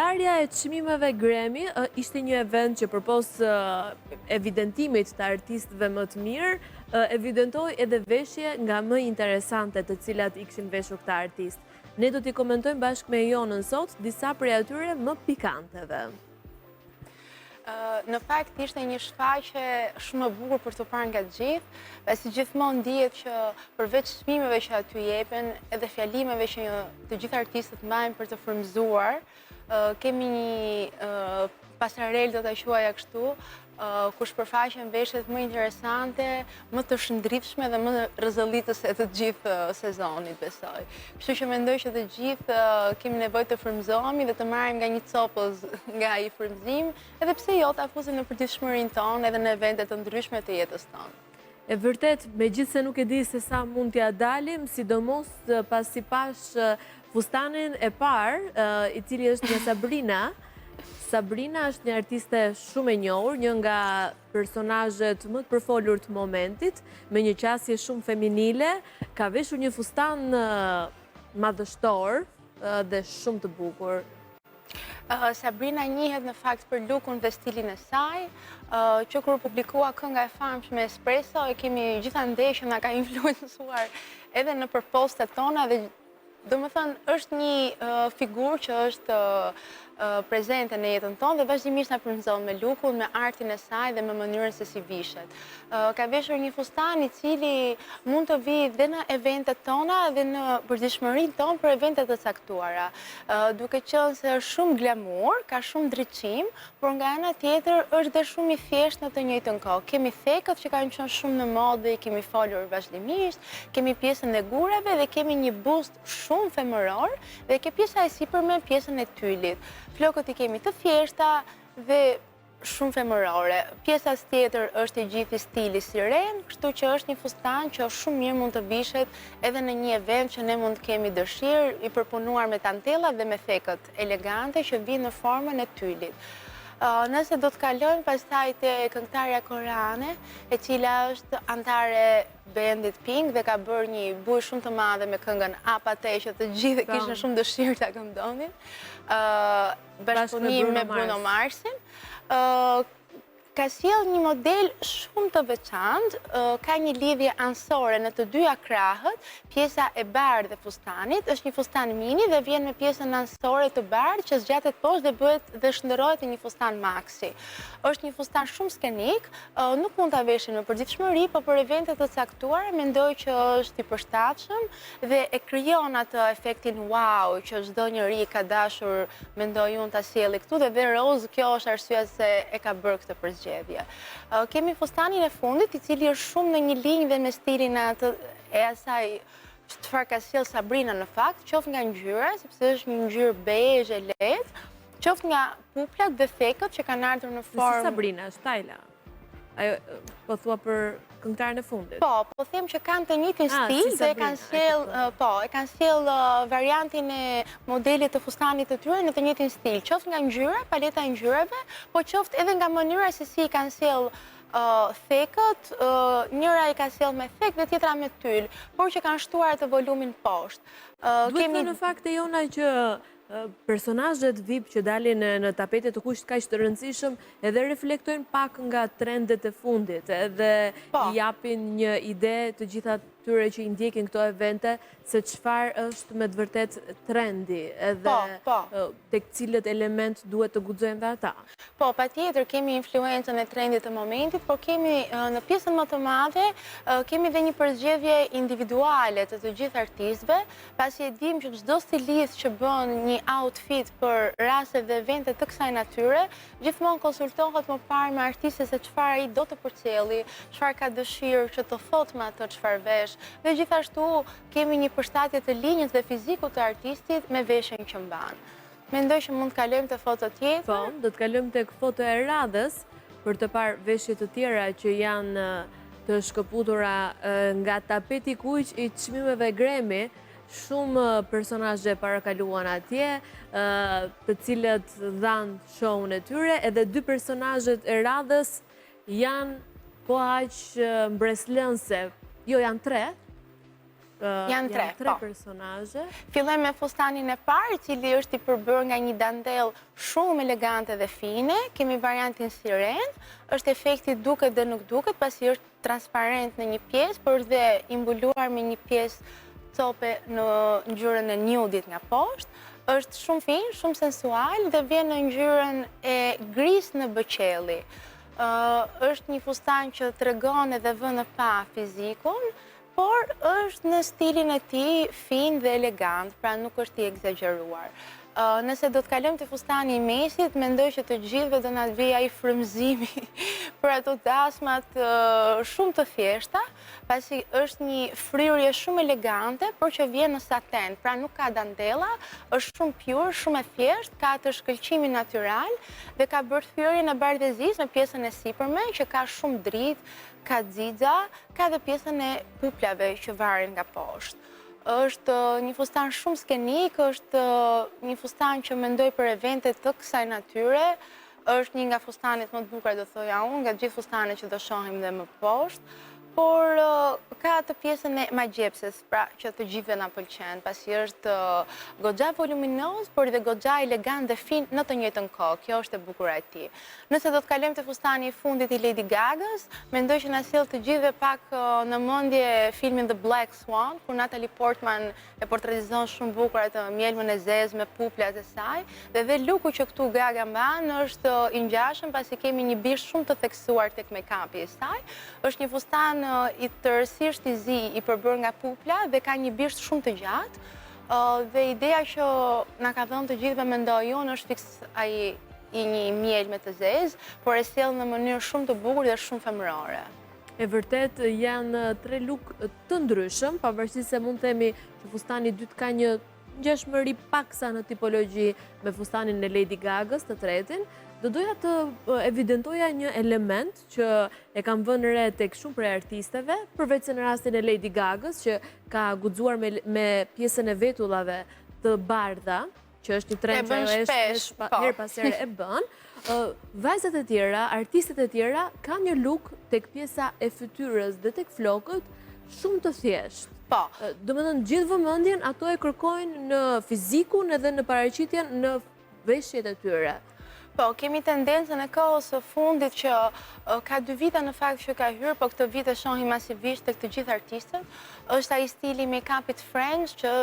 Ndarja e çmimeve Grammy ishte një event që përpos evidentimit të artistëve më të mirë, evidentoi edhe veshje nga më interesante të cilat i kishin veshur këta artistë. Ne do t'i komentojmë bashkë me Jonën sot disa prej atyre më pikanteve. Në fakt ishte një shfaqje shumë e bukur për të parë nga të gjithë, pasi gjithmonë dihet që përveç çmimeve që aty jepen, edhe fjalimeve që të gjithë artistët mbajnë për të frymëzuar, kemi një pasarel, do ta quaja kështu, ku shpërfaqen veshjet më interesante, më të shëndritshme dhe më rrezëllitëse të gjithë sezonit, besoj. Kështu që mendoj që të gjithë kemi nevojë të frymëzohemi dhe të marrim nga një copëz nga ai frymëzim, edhe pse jo ta fusim në përditshmërinë tonë edhe në evente të ndryshme të jetës tonë. E vërtet, megjithse nuk e di se sa mund t'ja dalim, sidomos pasi pash fustanin e parë, i cili është një Sabrina. Sabrina është një artiste shumë e njohur, një nga personazhet më të përfolur të momentit, me një qasje shumë feminile, ka veshur një fustan madhështor dhe shumë të bukur. Sabrina njihet në fakt për lookun dhe stilin e saj, që kur publikua kënga e famshme Espresso, e kemi gjithandej që na ka influencuar edhe në postet tona dhe domethënë është një figurë që është prezente në jetën tonë dhe vazhdimisht na frymëzon me lookun, me artin e saj dhe me mënyrën se si vishet. Ka veshur një fustan i cili mund të vijë dhe në eventet tona dhe në përditshmërinë tonë për evente të caktuara. Duke qenë se është shumë glamour, ka shumë drejtësim, por nga ana tjetër është dhe shumë i thjeshtë në të njëjtën kohë. Kemi thekët që kanë qenë shumë në modë dhe i kemi folur vazhdimisht, kemi pjesën e gurave dhe kemi një bust shumë femëror dhe ke pjesa e sipërme, pjesën e tylit. Flokët i kemi të thjeshta dhe shumë femërore. Pjesa tjetër është e gjithë i stili siren, kështu që është një fustan që shumë mirë mund të vishet edhe në një event që ne mund të kemi dëshirë, i përpunuar me tantella dhe me thekët elegante që vinë në formën e tylit. Nëse do të kalojmë pastaj te këngëtarja koreane, e cila është antare bandit Pink dhe ka bërë një bujë shumë të madhe me këngën Apate, që të gjithë kishin shumë dëshirë ta këndonin, bashkëpunim me Bruno Marsin. Ka sjell një model shumë të veçantë, ka një lidhje anësore në të dyja krahët, pjesa e bardhë e fustanit, është një fustan mini dhe vjen me pjesën anësore të bardhë që zgjatet poshtë dhe bëhet dhe shndërrohet në një fustan maxi. Është një fustan shumë skenik, nuk mund ta veshim në përditshmëri, por për evente të caktuara mendoj që është i përshtatshëm dhe e krijon atë efektin wow që çdo njeri ka dashur, mendoj unë, ta sjellë këtu dhe Rose kjo është arsyeja se e ka bërë këtë përzgjedhje. Kemi fustanin e fundit, i cili është shumë në një linjë dhe me stilin e asaj çfarë ka sjell Sabrina në fakt, qoftë nga ngjyra, sepse është një ngjyrë bezh e lehtë, qoftë nga puplat dhe thekët që kanë ardhur në formë. Si Sabrina, është Tayla. Ajo po thua për këngëtaren e fundit. Po them që kanë të njëjtin stil dhe e kanë sjell variantin e modelit të fustanit të tyre në të njëjtin stil, qoftë nga ngjyra, paleta e ngjyrave, po qoftë edhe nga mënyra se si i kanë sjell thekët, njëra i ka sjell me thek dhe tjetra me tyl, por që kanë shtuar atë volumin poshtë. Duhet të në fakt e Jona që personazhet VIP që dalin në tapetet të kushtë kaq të rëndësishëm edhe reflektojnë pak nga trendet e fundit, edhe i japin një ide të gjitha tyre që i ndjekin këto evente se çfarë është me të vërtet trendi edhe tek cilët element duhet të guxojnë dhe ata. Po, patjetër kemi influencën e trendit të momentit, por kemi në pjesën më të madhe kemi dhe një përzgjedhje individuale të gjithë artistëve, pasi e dim që çdo stilist që bën një outfit për raste dhe evente të kësaj natyre, gjithmonë konsultohet më parë me artiste se çfarë ai do të përcjelli, çfarë ka dëshirë që të thotë me atë çfarë vesh, dhe gjithashtu kemi një përshtatje të linjës dhe fizikut të artistit me veshjen që mban. Mendoj që mund të kalojmë te foto tjetër. Po, do të kalojmë tek foto e radhës për të parë veshje të tjera që janë të shkëputura nga tapeti kuq i çmimeve Grammy. Shumë personazhe parakaluan atje, të cilët dhanë show-n e tyre, edhe dy personazhet e radhës janë po aq mbreslënse. Jo, janë tre. Janë tre personazhe. Filloj me fustanin e parë, i cili është i përbërë nga një dandel shumë elegante dhe fine. Kemi variantin siren, është efekti duket dhe nuk duket, pasi është transparent në një pjesë, por dhe imbuluar me një pjesë cope në ngjyrën e nudit nga poshtë. Është shumë fin, shumë sensual dhe vjen në ngjyrën e gris në bëqelli. Është një fustan që tregon edhe vën në pa fizikun, por është në stilin e tij fin dhe elegant, pra nuk është i egzageruar. Nëse do të kalojmë te fustani i mesit, mendoj që të gjithëve do na vijë ai frymëzimi për ato dasmat shumë të thjeshta, pasi është një fryrje shumë elegante, por që vjen në saten, pra nuk ka dantella, është shumë pure, shumë e thjeshtë, ka të shkëlqimin natyral dhe ka bërë fryrjen e bardhëzisë me pjesën e sipërme që ka shumë dritë, ka xixa, ka dhe pjesën e puplave që varen nga poshtë. Është një fustan shumë skenik, është një fustan që mendoj për evente të kësaj natyre, është një nga fustanit më të bukura, do thoja unë, nga gjithë fustanet që do shohim dhe më poshtë, por ka të pjesën e magjepses, pra që të gjithëve na pëlqen, pasi është goxha voluminoz, por dhe goxha elegant dhe fin në të njëjtën kohë. Kjo është e bukura e tij. Nëse do të kalojmë te fustani i fundit i Lady Gagës, mendoj që na sjell të gjithëve pak në mendje filmin The Black Swan, kur Natalie Portman e portretizon shumë bukur atë mjelmën e zezë me puplat e saj, dhe luku që këtu Gaga mban është i ngjashëm, pasi kemi një bisht shumë të theksuar tek make-upi i saj. Është një fustan i tërësisht i zi, i përbërë nga pupla dhe ka një bisht shumë të gjatë. Dhe ideja që na ka dhënë të gjithëve mendoj unë është fiks ai i një mjel me të zezë, por e sjell në mënyrë shumë të bukur dhe shumë femërore. E vërtet janë tre look të ndryshëm, pavarësisht se mund të themi që fustani i dytë ka një ngjashmëri paksa në tipologji me fustanin e Lady Gagës, të tretin. Do doja të evidentoja një element që e kam vënë re tek shumë prej artisteve, përveç se në rastin e Lady Gagës, që ka guxuar me pjesën e vetullave të bardha, që është një trend që her pas here e bën. Vajzat e tjera, artistët e tjera kanë një look tek pjesa e fytyrës dhe tek flokët shumë të thjeshtë. Po. Domethënë gjithë vëmendjen ato e kërkojnë në fizikun edhe në paraqitjen në veshjet e tyre. Po, kemi tendencën e kohës së fundit që ka 2 vite në fakt që ka hyrë, po këtë vit e shohim masivisht tek të gjithë artistët, është ai stili make-upit French që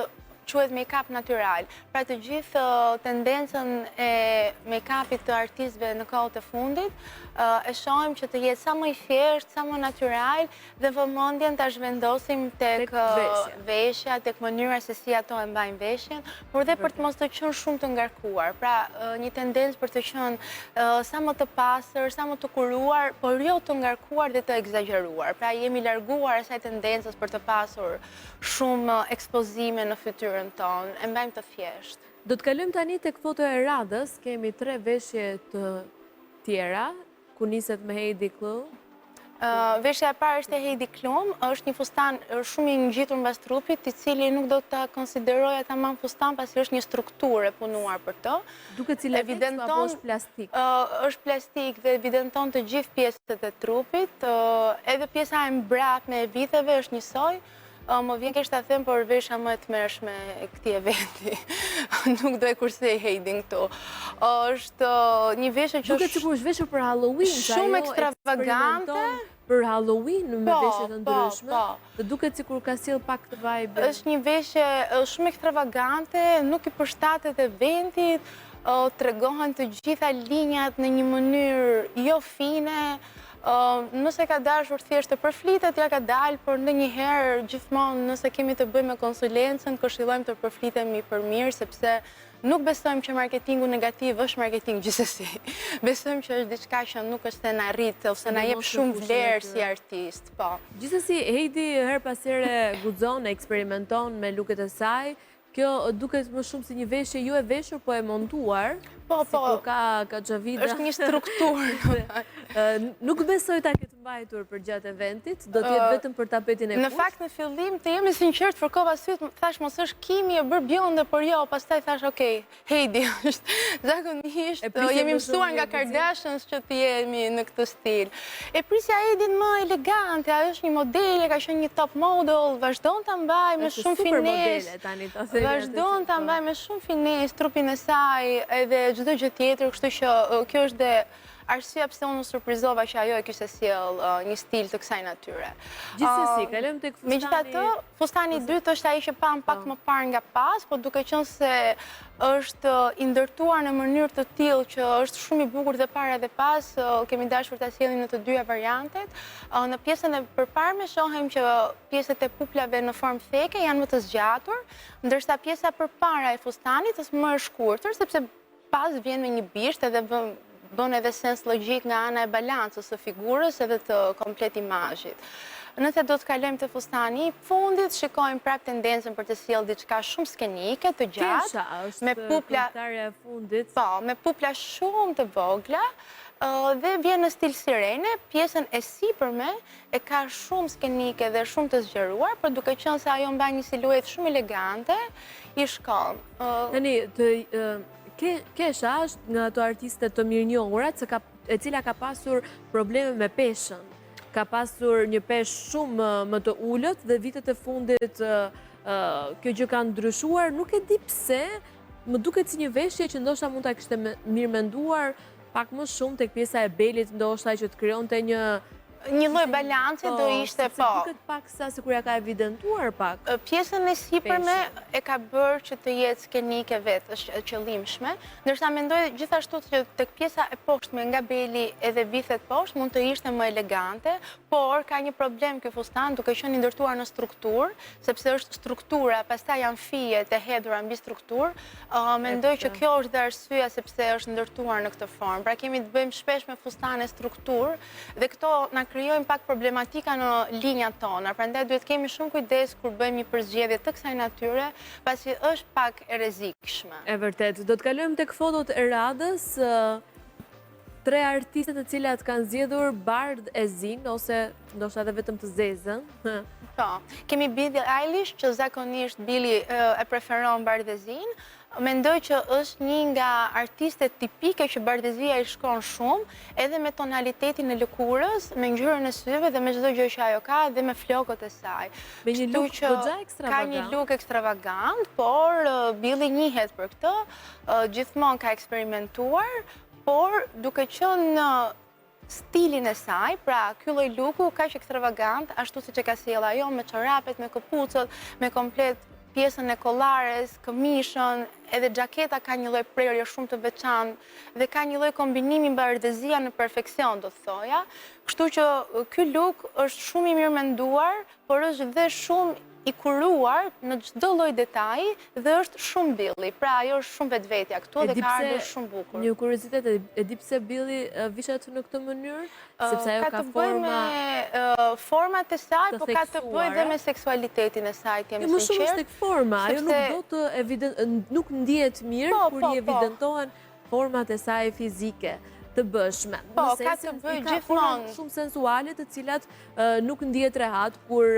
quhet make-up natyral. Pra të gjithë tendencën e make-upit të artistëve në kohët e fundit, e shohim që të jetë sa më i thjeshtë, sa më natyral dhe vëmendjen ta zhvendosim tek veshja, tek mënyra se si ato e mbajnë veshjen, por dhe për të mos të qenë shumë të ngarkuar. Pra një tendencë për të qenë sa më të pastër, sa më të kuruar, por jo të ngarkuar dhe të egzageruar. Pra jemi larguar asaj tendencës për të pasur shumë ekspozime në fytyrën tonë, e mbajmë të thjeshtë. Do të kalojmë tani tek foto e radhës, kemi 3 veshje të tjera, ku niset me Heidi Klum. Veshja e parë është e Heidi Klum, është një fustan shumë i ngjitur mbas trupit, i cili nuk do ta konsideroja tamam fustan, pasi është një strukturë e punuar për të. Duket si lateks apo është plastik? Është plastik dhe evidenton të gjithë pjesët e trupit, edhe pjesa e mbrapsme e viteve është njësoj. Më vjen keq ta them, por vesha më e tmerrshme e këtij eventi. Nuk do e kursej Heidin këtu. Është një veshje që duket sikur është veshur për Halloween, shumë ekstravagante për Halloween me veshje të ndryshme. Dhe duket sikur ka sjell pak të vibe. Është një veshje shumë ekstravagante, nuk i përshtatet eventit, tregohen të gjitha linjat në një mënyrë jo fine. Nëse ka dashur thjesht të përflitet, ja ka dalë, por ndonjëherë gjithmonë nëse kemi të bëjmë me konsulencën, këshillojmë të përflitemi për mirë, sepse nuk besojmë që marketingu negativ është marketing gjithsesi. Besojmë që është diçka që nuk është se na rrit ose na jep shumë vlerë si artist, po. Gjithsesi Heidi her pas here guxon, eksperimenton me looket e saj. Kjo duket më shumë si një veshje jo e veshur, po e montuar. Po, sikur ka xhavida. Është një strukturë. Nuk besoj ta ketë mbajtur për gjatë eventit, do t'jetë vetëm për tapetin e Në fakt, në fillim, të jemi sinqert, fërkova syt, thash mos është Kimi e bërë bjonde, por jo, pastaj thash, okej, Heidi është zakonisht, jemi mësuar nga Kardashians që të jemi në këtë stil. E prisja Heidin më elegante, ajo është një modele, ka qenë një top model, vazhdon të mbaj me shumë fines, vazhdon të mbaj me shumë fines, trupin e saj, edhe çdo gjë tjetër, kështu që kjo është dhe arsyeja pse unë surprizova që ajo e kishte sjell një stil të kësaj natyre. Gjithsesi, kalojmë tek fustani. Megjithatë, fustani i dytë është ai që pam pak më parë nga pas, por duke qenë se është i ndërtuar në mënyrë të tillë që është shumë i bukur dhe para dhe pas, kemi dashur ta sjellim në të dyja variantet. Në pjesën e përparme shohim që pjesët e puplave në formë theke janë më të zgjatur, ndërsa pjesa përpara e fustanit është më e shkurtër, sepse pas vjen me një bisht edhe bën edhe sens logjik nga ana e balancës së figurës edhe të komplet imazhit. Nëse do të kalojmë te fustani i fundit, shikojmë prap tendencën për të sjellë diçka shumë skenike, të gjatë, me pupla e fundit. Po, me pupla shumë të vogla, dhe vjen në stil sirene, pjesën e sipërme e ka shumë skenike dhe shumë të zgjeruar, por duke qenë se ajo mban një siluet shumë elegante, i shkon. Tani, Kesha është nga ato artiste të mirënjohurat, e cila ka pasur probleme me peshën. Ka pasur një peshë shumë më të ullët dhe vitet e fundit kjo gjë ka ndryshuar. Nuk e di pse, më duket si një veshje që ndoshta mund ta kishte mirë menduar pak më shumë tek pjesa e belit, ndoshta që të krijonte një lloj balance do ishte, po. Duket pak sa sikur ja ka evidentuar pak. Pjesën e sipërme e ka bërë që të jetë skenike vetë, është qëllimshme, ndërsa mendoj gjithashtu që tek pjesa e poshtme nga beli edhe vithet poshtë mund të ishte më elegante, por ka një problem ky fustan duke qenë i ndërtuar në strukturë, sepse është struktura, pastaj janë fijet e hedhura mbi strukturë. Mendoj që kjo është dhe arsyeja sepse është ndërtuar në këtë formë. Pra kemi të bëjmë shpesh me fustane strukturë dhe këto na krijojnë pak problematika në linjat tona. Prandaj duhet kemi shumë kujdes kur bëjmë një përzgjedhje të kësaj natyre, pasi është pak e rrezikshme. E vërtet. Do të kalojmë tek fotot e radhës. 3 artiste të cilat kanë zgjedhur bardh e zinë ose ndoshta edhe vetëm të zezën. Po, kemi Billie Eilish që zakonisht Billie e preferon bardhëzinë. Mendoj që është një nga artistet tipike që bardhëzia i shkon shumë, edhe me tonalitetin e lëkurës, me ngjyrën e syve dhe me çdo gjë që ajo ka dhe me flokët e saj. Me një look goxha ekstravagant. Ka një look ekstravagant, por Billie njihet për këtë, gjithmonë ka eksperimentuar, por duke qenë në stilin e saj, pra ky lloj looku kaq ekstravagant, ashtu siç e ka sjellë ajo me çorapet, me këpucët, me komplet pjesën e kollares, këmishën, edhe xhaketa ka një lloj prerje shumë të veçantë dhe ka një lloj kombinimi bardhëzia në perfeksion, do të thoja. Kështu që ky look është shumë i mirë menduar, por është dhe shumë i kuruar në çdo lloj detaji dhe është shumë Billie. Pra ajo është shumë vetvetja këtu dhe ka ardhur shumë bukur. Një kuriozitet, e di pse Billie vishet në këtë mënyrë, sepse ajo ka forma me format e saj, por ka të bëjë dhe me seksualitetin e saj, të jemi sinqert. Më shumë është tek forma, ajo nuk ndihet mirë kur i evidentohen format e saj fizike të bëshme. Po, ka të bëjë gjithmonë shumë sensuale të cilat nuk ndihet rehat kur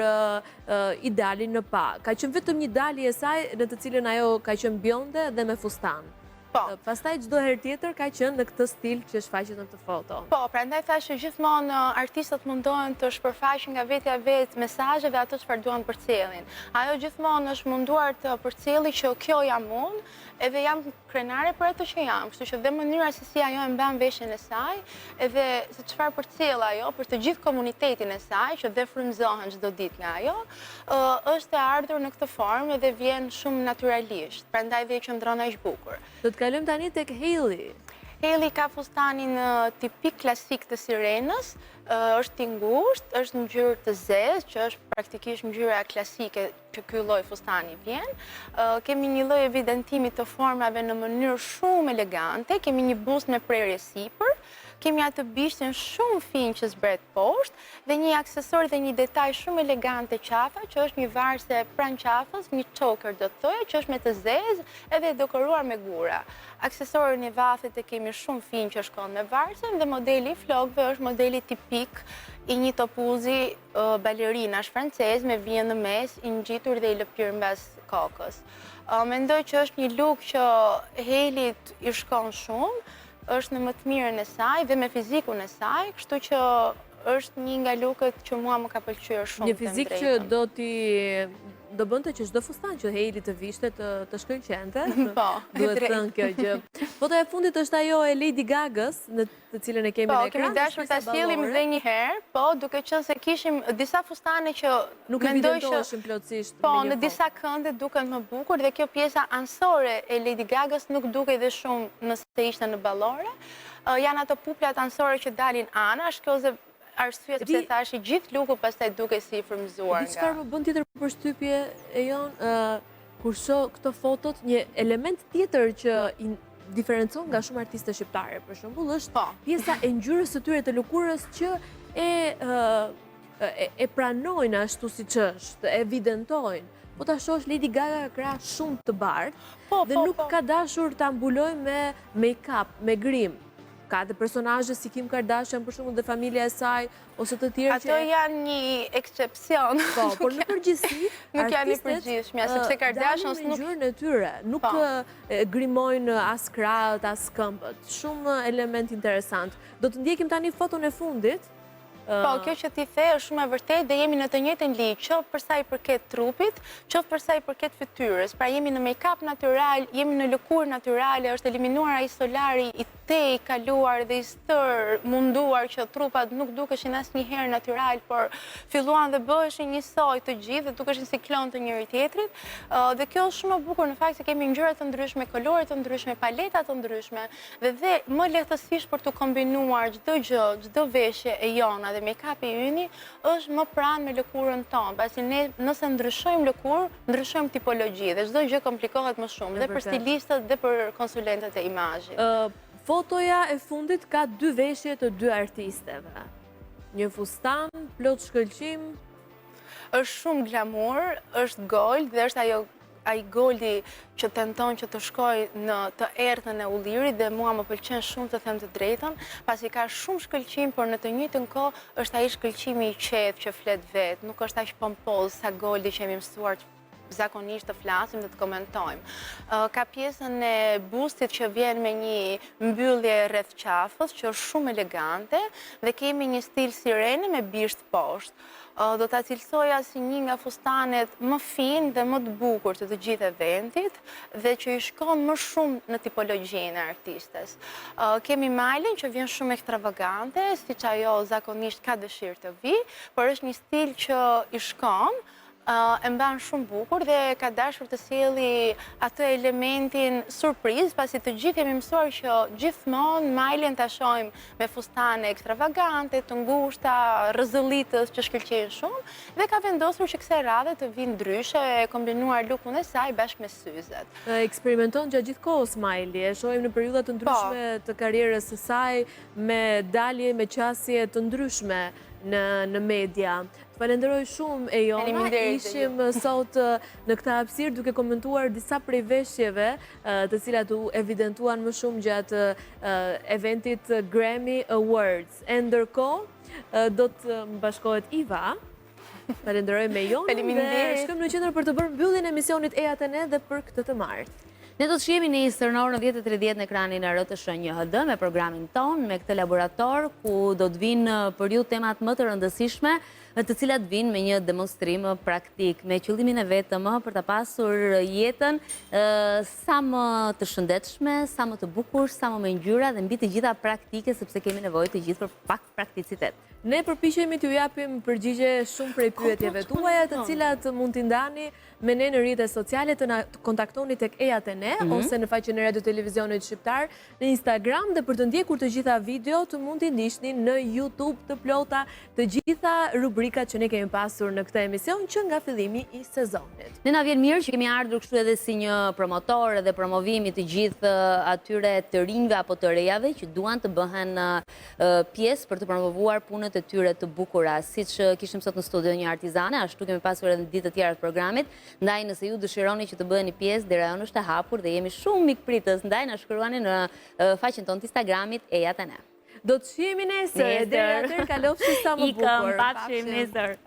i dalin në pa. Ka qenë vetëm një dalje e saj në të cilën ajo ka qenë bjonde dhe me fustan. Po. Pastaj çdo herë tjetër ka qenë në këtë stil që shfaqet në këtë foto. Po, prandaj thashë gjithmonë artistët mundohen të shpërfaqin nga vetja vetë mesazhe dhe ato çfarë duan përcjellin. Ajo gjithmonë është munduar të përcjelli që kjo jam unë, edhe jam krenare për ato që jam. Kështu që dhe mënyra se si ajo e mban veshjen e saj, edhe se çfarë përcjell ajo për të gjithë komunitetin e saj, që dhe frymëzohen çdo ditë nga ajo, është e ardhur në këtë formë dhe vjen shumë natyralisht. Prandaj dhe qëndron aq bukur. Do të kalojmë tani tek Hailey. Hailey ka fustanin tipik klasik të sirenës, është i ngushtë, është në ngjyrë të zezë, që është praktikisht ngjyra klasike që ky lloj fustani vjen. Kemi një lloj evidentimi të formave në mënyrë shumë elegante, kemi një buzë me prerje sipër, kemi atë bishtin shumë fin që zbret poshtë, dhe një aksesor dhe një detaj shumë elegant të qafa, që është një varse pranë qafës, një choker do të thoja, që është me të zezë edhe dekoruar me gura. Aksesorin e vathit e kemi shumë fin që shkon me varsën, dhe modeli i flokëve është modeli tipik i një topuzi balerinash francez me vijën në mes, i ngjitur dhe i lëpirë mbas kokës. Mendoj që është një look që Heilit i shkon shumë, është në më të mirën e saj dhe me fizikun e saj, kështu që është një nga lookët që mua më ka pëlqyer shumë. Një fizik që do bënte që çdo fustan që Hailey të vishte të shkëlqente. Po, duhet thënë kjo gjë. Fotoja e fundit është ajo e Lady Gagës, në të cilën e kemi në ekran. Po, kemi dashur ta sjellim edhe një herë, po, duke qenë se kishim disa fustane që nuk evidentoheshin plotësisht. Po, në disa kënde duken më bukur dhe kjo pjesa ansore e Lady Gagës nuk duke dhe shumë nëse ishte në ballore. Janë ato puplat ansore që dalin anash, kjo ze arsye sepse thash i gjithë luku pastaj duke si i frymëzuar nga. Çfarë më bën tjetër përshtypje e jon kur shoh këto fotot, një element tjetër që i diferencon nga shumë artiste shqiptare, për shembull, është pjesa e ngjyrës së tyre të lëkurës që e pranojnë ashtu siç është, e evidentojnë. Po ta shohësh Lady Gaga ka krah shumë të bardhë dhe nuk ka dashur ta mbuloj me make-up, me grim. Ka dhe personazhe si Kim Kardashian, për shembull, dhe familja e saj, ose të tjerë që... Ato janë një eksepcion. Po, por në përgjithësi, nuk janë një përgjithshme, sepse Kardashians nuk... ngjyrën e tyre, nuk grimojnë as krahët, as këmbët. Shumë element interesant. Do të ndjekim tani foton e fundit. Po, kjo që ti the është shumë e vërtetë dhe jemi në të njëjtën ligj, qoftë për sa i përket trupit, qoftë për sa i përket fytyrës. Pra jemi në make-up natyral, jemi në lëkurë natyrale, është eliminuar ai solari i i kaluar dhe i stër munduar që trupat nuk dukeshin asnjëherë natyral, por filluan dhe bëheshin njësoj të gjithë dhe dukeshin si klon të njëri tjetrit. Dhe kjo është shumë e bukur në fakt se kemi ngjyra të ndryshme, kolore të ndryshme, paleta të ndryshme dhe më lehtësisht për të kombinuar çdo gjë, çdo veshje e jona dhe make-upi yni është më pranë me lëkurën tonë. Pasi ne nëse ndryshojmë lëkurë, ndryshojmë tipologji dhe çdo gjë komplikohet më shumë dhe për stilistët dhe për konsulentët e imazhit. Fotoja e fundit ka dy veshje të dy artisteve. Një fustan, plot shkëlqim. Është shumë glamur, është gold dhe është ai goldi që tenton që të shkoj në të errëtën e ullirit dhe mua më pëlqen shumë të them të drejtën, pasi ka shumë shkëlqim, por në të njëjtën kohë është ai shkëlqimi i qetë që flet vet, nuk është aq pompoz sa goldi që jemi mësuar zakonisht të flasim dhe të komentojmë. Ka pjesën e bustit që vjen me një mbyllje rreth qafës, që është shumë elegante, dhe kemi një stil sirene me bisht poshtë. Do ta cilësoja si një nga fustanet më finë dhe më të bukur të të gjithë eventit dhe që i shkon më shumë në tipologjinë e artistes. Kemi malin që vjen shumë ekstravagante, siç ajo zakonisht ka dëshirë të vi, por është një stil që i shkon, e mban shumë bukur dhe ka dashur të sjelli atë elementin surprizë, pasi të gjithë jemi mësuar që gjithmonë Miley ta shohim me fustane ekstravagante, të ngushta, rrezëllitës që shkëlqejnë shumë dhe ka vendosur që kësaj radhe të vinë ndryshe, e kombinuar lookun e saj bashkë me syzet. Eksperimenton gjatë gjithë kohës Miley, e shohim në periudha të ndryshme të karrierës së saj me dalje, me qasje të ndryshme në media. Falenderoj shumë e Jona, ishim sot në këtë hapësirë duke komentuar disa prej veshjeve të cilat u evidentuan më shumë gjatë eventit Grammy Awards. E ndërkohë do të më bashkohet Iva. Falenderoj me Jona dhe shkojmë në qendër për të bërë mbylljen e emisionit E Atene dhe për këtë të martë. Ne do të shihemi në Isër në orën 10:30 në ekranin e RTS 1 HD me programin ton, me këtë laborator ku do të vinë për ju temat më të rëndësishme, të cilat vinë me një demonstrim praktik, me qëllimin e vetëm për të pasur jetën sa më të shëndetshme, sa më të bukur, sa më me ngjyra dhe mbi të gjitha praktike, sepse kemi nevojë të gjithë për pak prakticitet. Ne përpiqemi t'ju japim përgjigje shumë prej pyetjeve tuaja, të cilat mund t'i ndani me ne në rrjetet sociale, të na kontaktoni tek Eja te ne, ose në faqen e Radio Televizionit Shqiptar, në Instagram, dhe për të ndjekur të gjitha video të mund t'i ndiqni në YouTube të plota të gjitha rubrikat që ne kemi pasur në këtë emision që nga fillimi i sezonit. Ne na vjen mirë që kemi ardhur kështu edhe si një promotor dhe promovimi të gjithë atyre të rinjve apo të rejave që duan të bëhen pjesë për të promovuar punët e tyre të bukura, siç kishim sot në studio një artizane, ashtu kemi pasur edhe në ditë të tjera të programit. Ndaj nëse ju dëshironi që të bëheni pjesë, dera jonë është e hapur dhe jemi shumë mikpritës. Ndaj na shkruani në faqen tonë të Instagramit Eja te ne. Do të shihemi nesër, deri atëherë kalofshi sa më bukur. Ikëm, pafshim nesër.